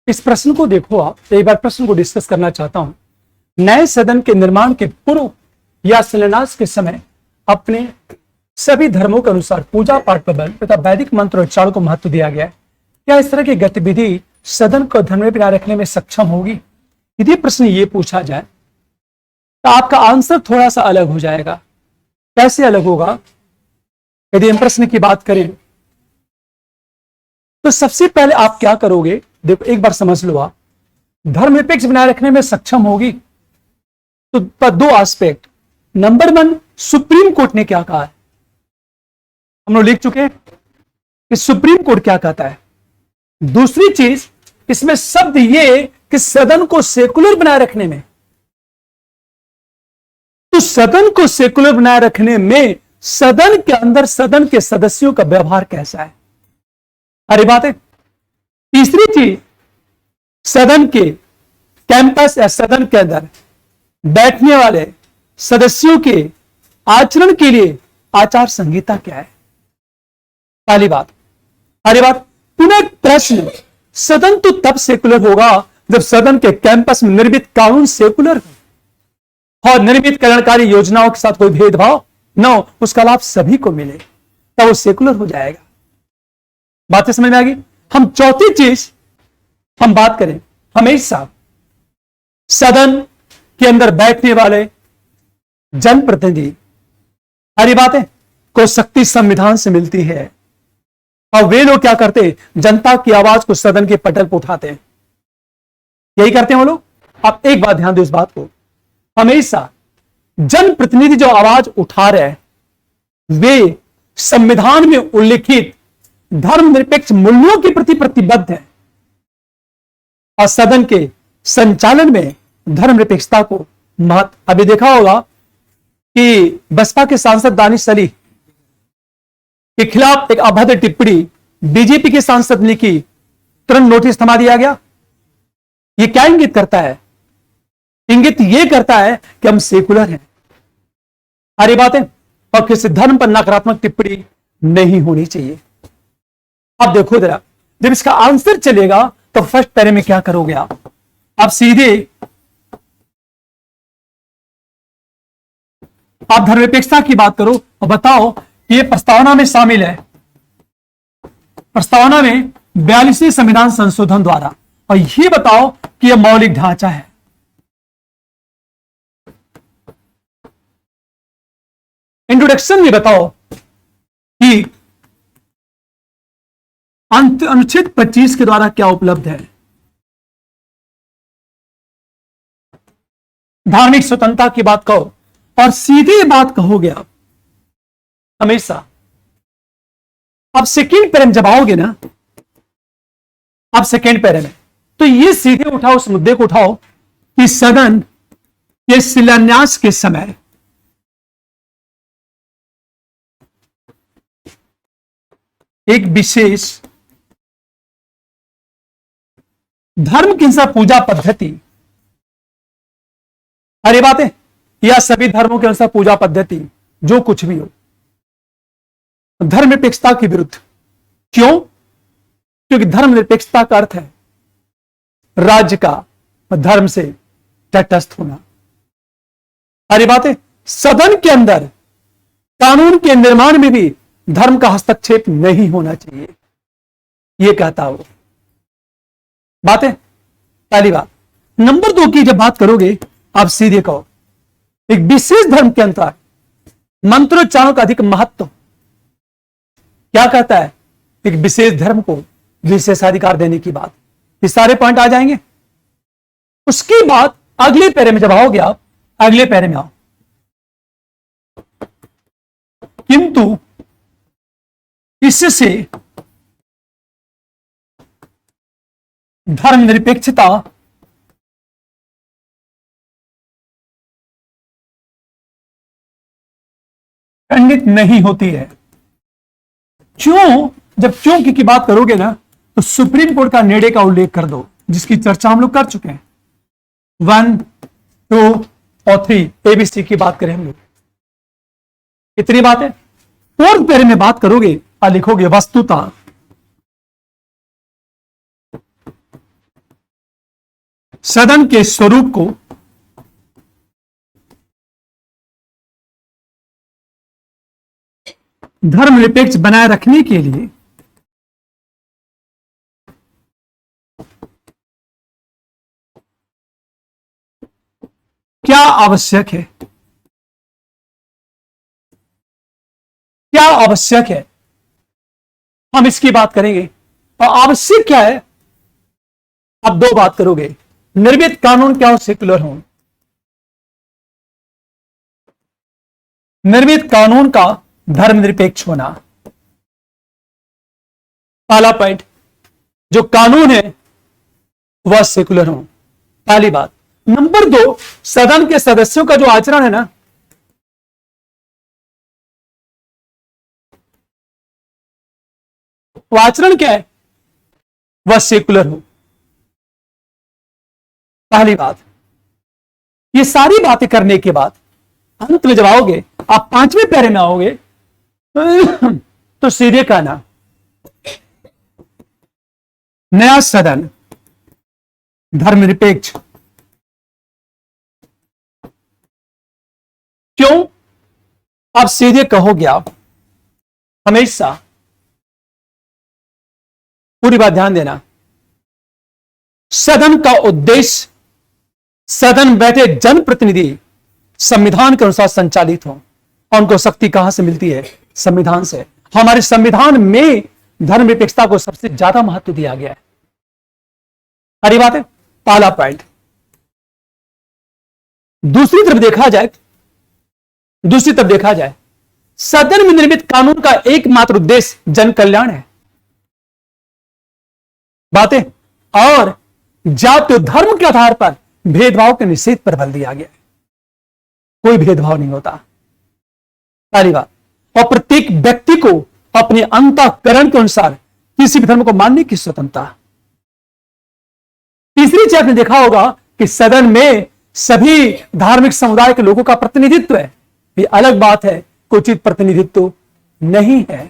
इस प्रश्न को देखो, आप एक बार प्रश्न को डिस्कस करना चाहता हूं। नए सदन के निर्माण के पूर्व या शिलान्यास के समय अपने सभी धर्मों के अनुसार पूजा पाठ पर बल तथा वैदिक मंत्रोच्चारण को महत्व दिया गया है। क्या इस तरह की गतिविधि सदन को धर्म में बनाए रखने में सक्षम होगी? यदि प्रश्न ये पूछा जाए तो आपका आंसर थोड़ा सा अलग हो जाएगा। कैसे अलग होगा? यदि हम प्रश्न की बात करें तो सबसे पहले आप क्या करोगे? देखो, एक बार समझ लो, आप धर्मनिरपेक्ष बनाए रखने में सक्षम होगी तो दो एस्पेक्ट। नंबर 1, सुप्रीम कोर्ट ने क्या कहा है, हम लोग लिख चुके हैं कि सुप्रीम कोर्ट क्या कहता है। दूसरी चीज, इसमें शब्द ये कि सदन को सेकुलर बनाए रखने में, तो सदन को सेकुलर बनाए रखने में सदन के अंदर सदन के सदस्यों का व्यवहार कैसा है, अरे बात है। तीसरी चीज, सदन के कैंपस या सदन के अंदर बैठने वाले सदस्यों के आचरण के लिए आचार संहिता क्या है, पहली बात। अरे बात, पुनः प्रश्न, सदन तो तब सेकुलर होगा जब सदन के कैंपस में निर्मित कानून सेकुलर हो और निर्मित कल्याणकारी योजनाओं के साथ कोई भेदभाव न हो, उसका लाभ सभी को मिले, तब वो सेकुलर हो जाएगा। बातें समझ में आ गई? हम चौथी चीज हम बात करें, हमेशा सदन के अंदर बैठने वाले जनप्रतिनिधि, हरी बात है, को शक्ति संविधान से मिलती है और वे लोग क्या करते, जनता की आवाज को सदन के पटल पर उठाते हैं। यही करते हैं वो लोग। आप एक बात ध्यान दो इस बात को, हमेशा जनप्रतिनिधि जो आवाज उठा रहे हैं वे संविधान में उल्लिखित धर्मनिरपेक्ष मूल्यों के प्रति प्रतिबद्ध है और सदन के संचालन में धर्मनिरपेक्षता को महत्व। अभी देखा होगा कि बसपा के सांसद दानिश अली के खिलाफ एक अभद्र टिप्पणी बीजेपी के सांसद ने की, तुरंत नोटिस थमा दिया गया। यह क्या इंगित करता है? इंगित यह करता है कि हम सेकुलर हैं, अरे बात है, और किसी धर्म पर नकारात्मक टिप्पणी नहीं होनी चाहिए। अब देखो जरा, जब इसका आंसर चलेगा तो फर्स्ट पैरे में क्या करोगे आप सीधे आप धर्मनिरपेक्षता की बात करो और बताओ कि यह प्रस्तावना में शामिल है, प्रस्तावना में 42वें संविधान संशोधन द्वारा, और यह बताओ कि यह मौलिक ढांचा है। इंट्रोडक्शन में बताओ कि अनुच्छेद 25 के द्वारा क्या उपलब्ध है। धार्मिक स्वतंत्रता की बात कहो और सीधे बात कहोगे आप हमेशा। आप सेकेंड पैरे में जब आओगे ना, आप सेकेंड पैरे में, तो ये सीधे उठाओ, उस मुद्दे को उठाओ कि सदन के शिलान्यास के समय एक विशेष धर्म के अनुसार पूजा पद्धति, अरे बात है, या सभी धर्मों के अनुसार पूजा पद्धति जो कुछ भी हो, धर्मनिरपेक्षता के विरुद्ध। क्यों? क्योंकि धर्मनिरपेक्षता का अर्थ है राज्य का धर्म से तटस्थ होना। अरे बात है, सदन के अंदर कानून के निर्माण में भी धर्म का हस्तक्षेप नहीं होना चाहिए, यह कहता वो बात है, पहली बात। नंबर 2 की जब बात करोगे आप सीधे कहो एक विशेष धर्म के अंतर मंत्रोच्चारण का अधिक महत्व। क्या कहता है? एक विशेष धर्म को विशेषाधिकार देने की बात। ये सारे पॉइंट आ जाएंगे। उसके बाद अगले पैरे में जब आओगे आप, अगले पैरे में आओ, किंतु इससे धर्मनिरपेक्षता खंडित नहीं होती है। क्यों? जब क्यों की बात करोगे ना, तो सुप्रीम कोर्ट का निर्णय का उल्लेख कर दो, जिसकी चर्चा हम लोग कर चुके हैं। 1, 2 और 3 ABC की बात करें हम लोग, इतनी बात है। 4th पैरे में बात करोगे और लिखोगे वस्तुतः सदन के स्वरूप को धर्मनिरपेक्ष बनाए रखने के लिए क्या आवश्यक है? क्या आवश्यक है, हम इसकी बात करेंगे। और आवश्यक क्या है, आप दो बात करोगे, निर्मित कानून क्या हो, सेकुलर हो। निर्मित कानून का धर्मनिरपेक्ष होना, पहला पॉइंट। जो कानून है वह सेकुलर हो, पहली बात। नंबर दो, सदन के सदस्यों का जो आचरण है ना, वो आचरण क्या है, वह सेकुलर हो, पहली बात। ये सारी बातें करने के बाद अंत में जब आओगे, आप पांचवें पैरे में आओगे तो सीधे कहना, नया सदन धर्मनिरपेक्ष। क्यों? आप सीधे कहोगे, आप हमेशा, पूरी बात ध्यान देना, सदन का उद्देश्य, सदन बैठे जनप्रतिनिधि संविधान के अनुसार संचालित हो। और उनको शक्ति कहां से मिलती है? संविधान से। हमारे संविधान में धर्मनिरपेक्षता को सबसे ज्यादा महत्व दिया गया है। सारी बात है, पहला पॉइंट। दूसरी तरफ देखा जाए, सदन में निर्मित कानून का एकमात्र उद्देश्य जन कल्याण है। बातें। और जाति धर्म के आधार पर भेदभाव के निषेध पर बल दिया गया है। कोई भेदभाव नहीं होता, पहली बात। और प्रत्येक व्यक्ति को अपने अंतःकरण के अनुसार किसी भी धर्म को मानने की स्वतंत्रता। तीसरी चीज आपने देखा होगा कि सदन में सभी धार्मिक समुदाय के लोगों का प्रतिनिधित्व है। ये अलग बात है, कोई चीज प्रतिनिधित्व नहीं है।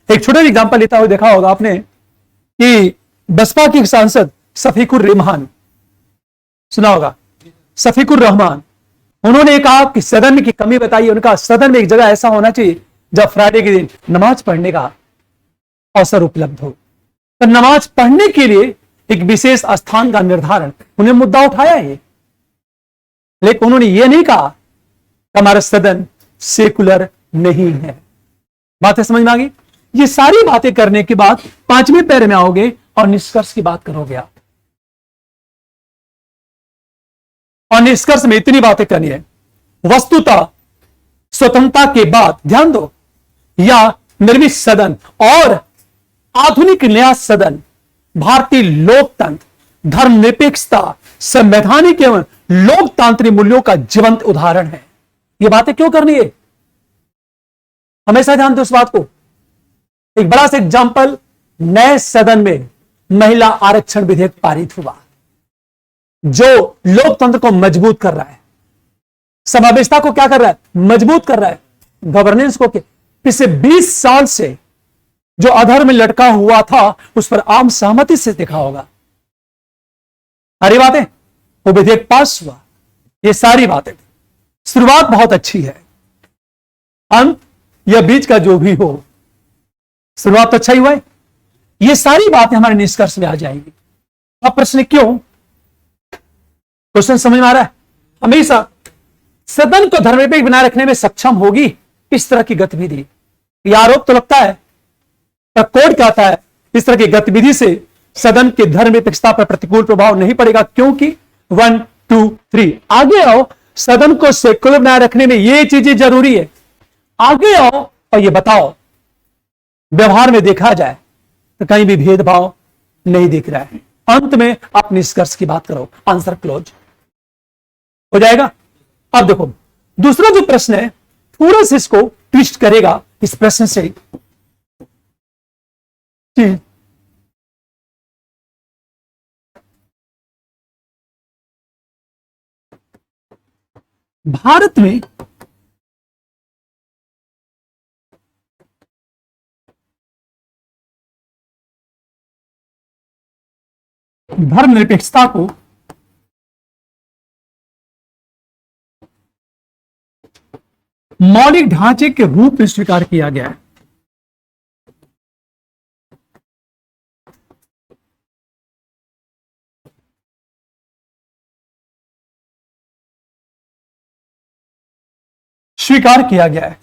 एक छोटा एग्जांपल लेता हुआ देखा होगा आपने कि बसपा के सांसद शफीकुर रहमान, सुना होगा, शफीकुर रहमान, उन्होंने कहा कि सदन में की कमी बताई। उनका सदन में एक जगह ऐसा होना चाहिए जब फ्राइडे के दिन नमाज पढ़ने का अवसर उपलब्ध हो। तो नमाज पढ़ने के लिए एक विशेष स्थान का निर्धारण, उन्हें मुद्दा उठाया है, लेकिन उन्होंने यह नहीं कहा कि हमारा सदन सेकुलर नहीं है। बातें समझ में आ गई? ये सारी बातें करने के बाद पांचवें पैरे में आओगे और निष्कर्ष की बात करोगे आप। और निष्कर्ष में इतनी बातें करनी है, वस्तुतः स्वतंत्रता के बाद, ध्यान दो, या निर्मित सदन और आधुनिक नया सदन भारतीय लोकतंत्र, धर्मनिरपेक्षता, संवैधानिक एवं लोकतांत्रिक मूल्यों का जीवंत उदाहरण है। ये बातें क्यों करनी है? हमेशा ध्यान दो उस बात को। एक बड़ा सा एग्जांपल, नए सदन में महिला आरक्षण विधेयक पारित हुआ जो लोकतंत्र को मजबूत कर रहा है, समावेशता को क्या कर रहा है? मजबूत कर रहा है, गवर्नेंस को। पिछले 20 साल से जो अधर्म में लटका हुआ था उस पर आम सहमति से देखा होगा। सारी बातें, वो विधेयक पास हुआ। ये सारी बातें, शुरुआत बहुत अच्छी है, अंत या बीच का जो भी हो, शुरुआत तो अच्छा ही हुआ है। ये सारी बातें हमारे निष्कर्ष में आ जाएंगी। अब प्रश्न क्यों? क्वेश्चन समझ में आ रहा है? हमेशा सदन को धर्मनिरपेक्ष बनाए रखने में सक्षम होगी इस तरह की गतिविधि। यह आरोप तो लगता है, कोड कहता है इस तरह की गतिविधि से सदन की धर्मनिरपेक्षता पर प्रतिकूल प्रभाव नहीं पड़ेगा, क्योंकि 1, 2, 3 आगे आओ। सदन को सेकुलर बनाए रखने में ये चीजें जरूरी है। आगे आओ और ये बताओ, व्यवहार में देखा जाए तो कहीं भी भेदभाव नहीं दिख रहा है। अंत में आप निष्कर्ष की बात करो, आंसर क्लोज हो जाएगा। अब देखो, दूसरा जो प्रश्न है, थोड़ा सा इसको ट्विस्ट करेगा इस प्रश्न से। भारत में धर्मनिरपेक्षता को मौलिक ढांचे के रूप में स्वीकार किया गया है। स्वीकार किया गया है।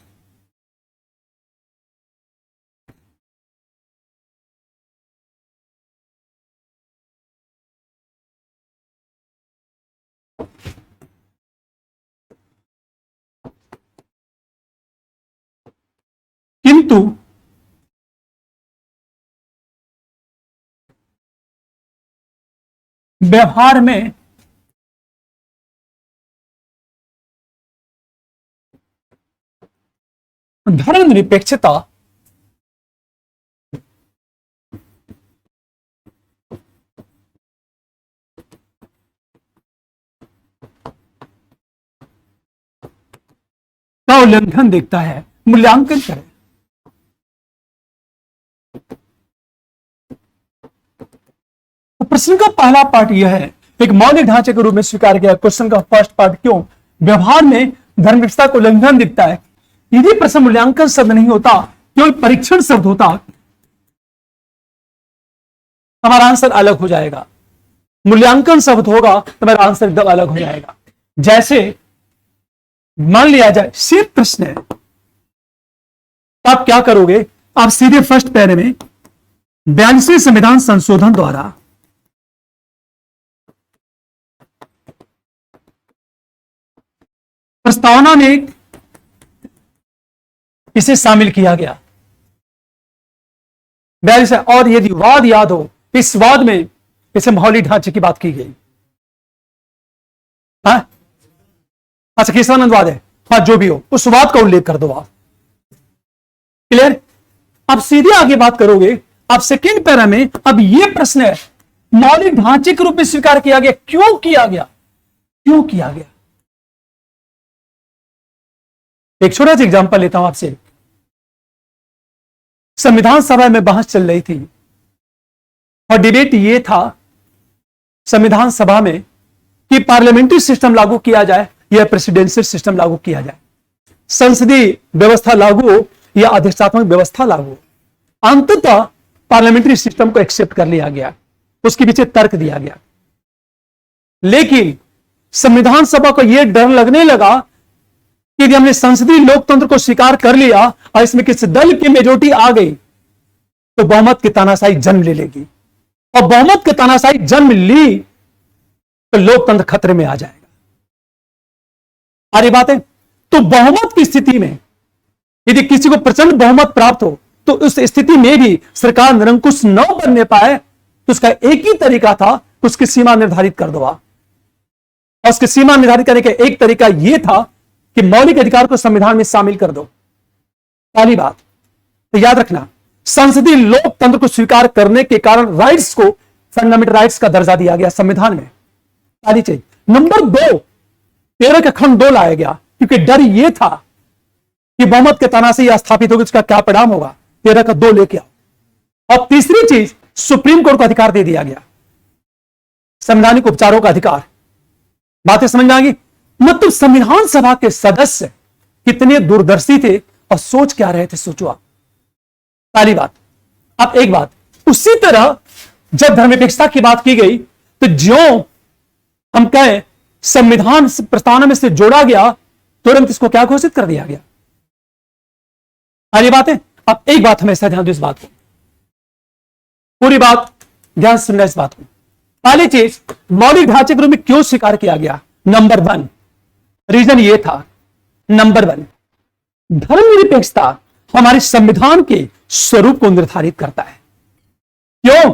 किंतु व्यवहार में धर्मनिरपेक्षता का उल्लंघन दिखता है। मूल्यांकन करें। तो प्रश्न का पहला पार्ट यह है, एक मौलिक ढांचे के रूप में स्वीकार किया। क्वेश्चन का फर्स्ट पार्ट, क्यों व्यवहार में धर्मनिरपेक्षता को उल्लंघन दिखता है। यदि प्रश्न मूल्यांकन शब्द नहीं होता, केवल परीक्षण शब्द होता, हमारा आंसर अलग हो जाएगा। मूल्यांकन शब्द होगा तो मेरा आंसर एकदम अलग हो जाएगा। जैसे मान लिया जाए सिर्फ प्रश्न है, तो आप क्या करोगे, आप सीधे फर्स्ट पैरे में 42वें संविधान संशोधन द्वारा प्रस्तावना में इसे शामिल किया गया। 42 और यदि वाद याद हो, इस वाद में इसे मौलिक ढांचे की बात की गई। अच्छा, केशवानंद वाद है, हाँ जो भी हो, उस वाद का उल्लेख कर दो आप। क्लियर। अब सीधे आगे बात करोगे, अब सेकेंड पैरा में अब यह प्रश्न है, मौलिक ढांचे के रूप में स्वीकार किया गया, क्यों किया गया, क्यों किया गया। एक छोटा सा एग्जांपल लेता हूं आपसे। संविधान सभा में बहस चल रही थी और डिबेट ये था संविधान सभा में कि पार्लियामेंट्री सिस्टम लागू किया जाए या प्रेसिडेंशियल सिस्टम लागू किया जाए, संसदीय व्यवस्था लागू हो या अधिष्ठात्मक व्यवस्था लागू हो। अंततः पार्लियामेंट्री सिस्टम को एक्सेप्ट कर लिया गया, उसके पीछे तर्क दिया गया। लेकिन संविधान सभा को यह डर लगने लगा कि यदि हमने संसदीय लोकतंत्र को स्वीकार कर लिया और इसमें किसी दल की मेजोरिटी आ गई तो बहुमत की तानाशाही जन्म ले लेगी, और बहुमत की तानाशाही जन्म ली तो लोकतंत्र खतरे में आ जाएगा। आ रही बात है। तो बहुमत की स्थिति में यदि किसी को प्रचंड बहुमत प्राप्त हो तो उस स्थिति में भी सरकार निरंकुश न बनने पाए तो उसका एक ही तरीका था, उसकी सीमा निर्धारित कर दो। और उसकी सीमा निर्धारित करने का एक तरीका यह था कि मौलिक अधिकार को संविधान में शामिल कर दो। पहली बात तो याद रखना, संसदीय लोकतंत्र को स्वीकार करने के कारण राइट्स को फंडामेंटल राइट्स का दर्जा दिया गया संविधान में। पहली चीज। नंबर 2, 13 का खंड 2 लाया गया क्योंकि डर यह था कि बहुमत के तानाशाही स्थापित होगी, उसका क्या परिणाम होगा। 13 का 2 लेके आओ। और तीसरी चीज, सुप्रीम कोर्ट को अधिकार दे दिया गया, संवैधानिक उपचारों का अधिकार। बातें समझ में आ गई। मतलब संविधान सभा के सदस्य कितने दूरदर्शी थे और सोच क्या रहे थे, सोचो आप। पहली बात। अब एक बात, उसी तरह जब धर्मनिरपेक्षता की बात की गई तो जो हम कहें संविधान प्रस्तावना में से जोड़ा गया, तुरंत इसको क्या घोषित कर दिया गया। पहली बात है। अब एक बात हमेशा ध्यान दो, इस बात को, पूरी बात ध्यान से सुनना इस बात को। पहली चीज, मौलिक ढांचे के रूप में क्यों स्वीकार किया गया। नंबर 1 रीजन ये था, नंबर 1 धर्मनिरपेक्षता हमारे संविधान के स्वरूप को निर्धारित करता है। क्यों।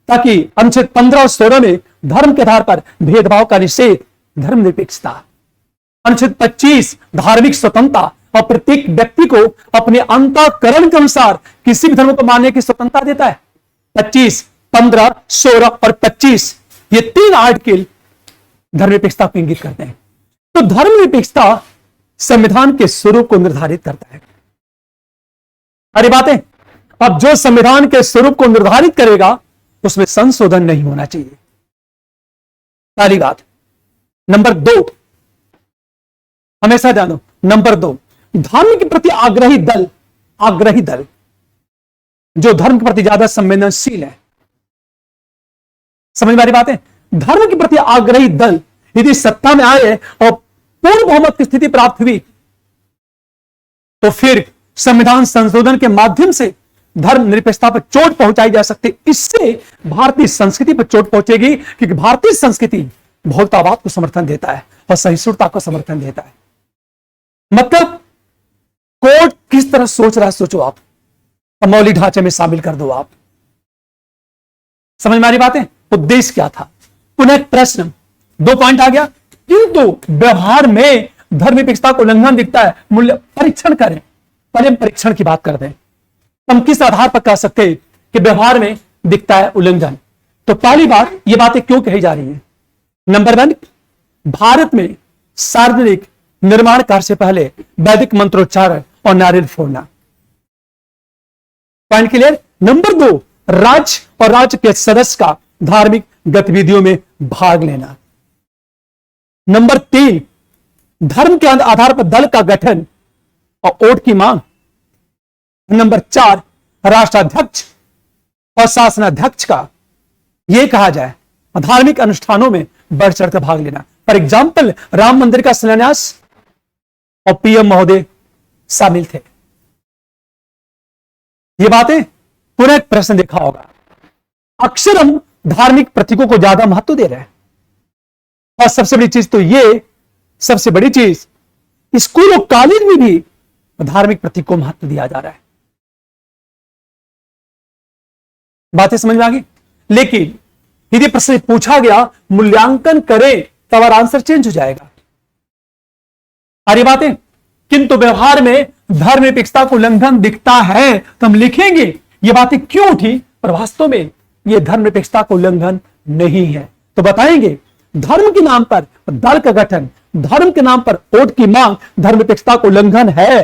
ताकि अनुच्छेद 15 और 16 में धर्म के आधार पर भेदभाव का निषेध, धर्मनिरपेक्षता। अनुच्छेद 25 धार्मिक स्वतंत्रता और प्रत्येक व्यक्ति को अपने अंतःकरण के अनुसार किसी भी धर्म को मानने की स्वतंत्रता देता है। 25, 15, 16 और 25 ये 3 आर्टिकल धर्मनिरपेक्षता को इंगित करते हैं। तो धर्मनिरपेक्षता संविधान के स्वरूप को निर्धारित करता है। अरे बातें। अब जो संविधान के स्वरूप को निर्धारित करेगा उसमें संशोधन नहीं होना चाहिए। पहली बात। नंबर 2, हमेशा जानो, नंबर 2, धर्म के प्रति आग्रही दल जो धर्म के प्रति ज्यादा संवेदनशील है। समझ में आ रही बात है? धर्म के प्रति आग्रही दल यदि सत्ता में आए और पूर्ण बहुमत की स्थिति प्राप्त हुई तो फिर संविधान संशोधन के माध्यम से धर्म निरपेक्षता पर चोट पहुंचाई जा सकती। इससे भारतीय संस्कृति पर चोट पहुंचेगी, क्योंकि भारतीय संस्कृति बहुलतावाद को समर्थन देता है और सहिष्णुता को समर्थन देता है। मतलब कोर्ट किस तरह सोच रहा है सोचो आप, मौलिक ढांचे में शामिल कर दो आप। समझ में आ रही बात है? उद्देश्य क्या था? पुनः प्रश्न 2 पॉइंट आ गया, किंतु व्यवहार में धर्मनिरपेक्षता को उल्लंघन दिखता है। मूल्य परीक्षण करें, पहले हम परीक्षण की बात करते हैं। हम किस आधार पर कह सकते हैं कि व्यवहार में दिखता है उल्लंघन? तो पहली बात, ये बातें क्यों कही जा रही है? नंबर 1, भारत में सार्वजनिक निर्माण कार्य से पहले वैदिक मंत्रोच्चारण और नारियल फोड़ना। Point clear? नंबर 2, राज्य और राज्य के सदस्य का धार्मिक गतिविधियों में भाग लेना। नंबर 3, धर्म के आधार पर दल का गठन और वोट की मांग। नंबर 4, राष्ट्राध्यक्ष और शासनाध्यक्ष का यह कहा जाए धार्मिक अनुष्ठानों में बढ़ चढ़कर भाग लेना। फॉर एग्जाम्पल, राम मंदिर का शिलान्यास और पीएम महोदय शामिल थे। ये बातें पुनः एक प्रश्न देखा होगा। अक्सर हम धार्मिक प्रतीकों को ज्यादा महत्व दे रहे हैं, और सबसे बड़ी चीज तो ये, सबसे बड़ी चीज स्कूल और कॉलेज में भी धार्मिक प्रतीक को महत्व दिया जा रहा है। बातें समझ में आ गई? लेकिन यदि प्रश्न पूछा गया मूल्यांकन करें तब आंसर चेंज हो जाएगा। अरे बातें, किंतु व्यवहार में धर्मनिरपेक्षता को उल्लंघन दिखता है तो हम लिखेंगे ये बातें क्यों उठी, पर वास्तव में ये धर्मनिरपेक्षता को उल्लंघन नहीं है। तो बताएंगे धर्म के नाम पर दल का गठन, धर्म के नाम पर वोट की मांग धर्मनिरपेक्षता को उल्लंघन है,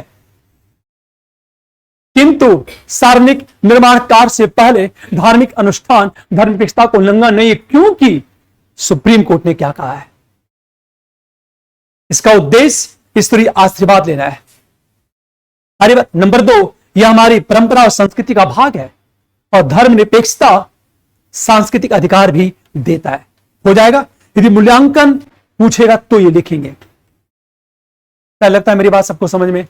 किंतु सार्वजनिक निर्माण कार्य से पहले धार्मिक अनुष्ठान धर्मनिरपेक्षता को उल्लंघन नहीं है, क्योंकि सुप्रीम कोर्ट ने क्या कहा है। इसका उद्देश्य ईश्वरीय आशीर्वाद लेना है। अरे नंबर 2, यह हमारी परंपरा और संस्कृति का भाग है, और धर्मनिरपेक्षता सांस्कृतिक अधिकार भी देता है। हो जाएगा? यदि मूल्यांकन पूछेगा तो ये लिखेंगे। क्या लगता है मेरी बात सबको समझ में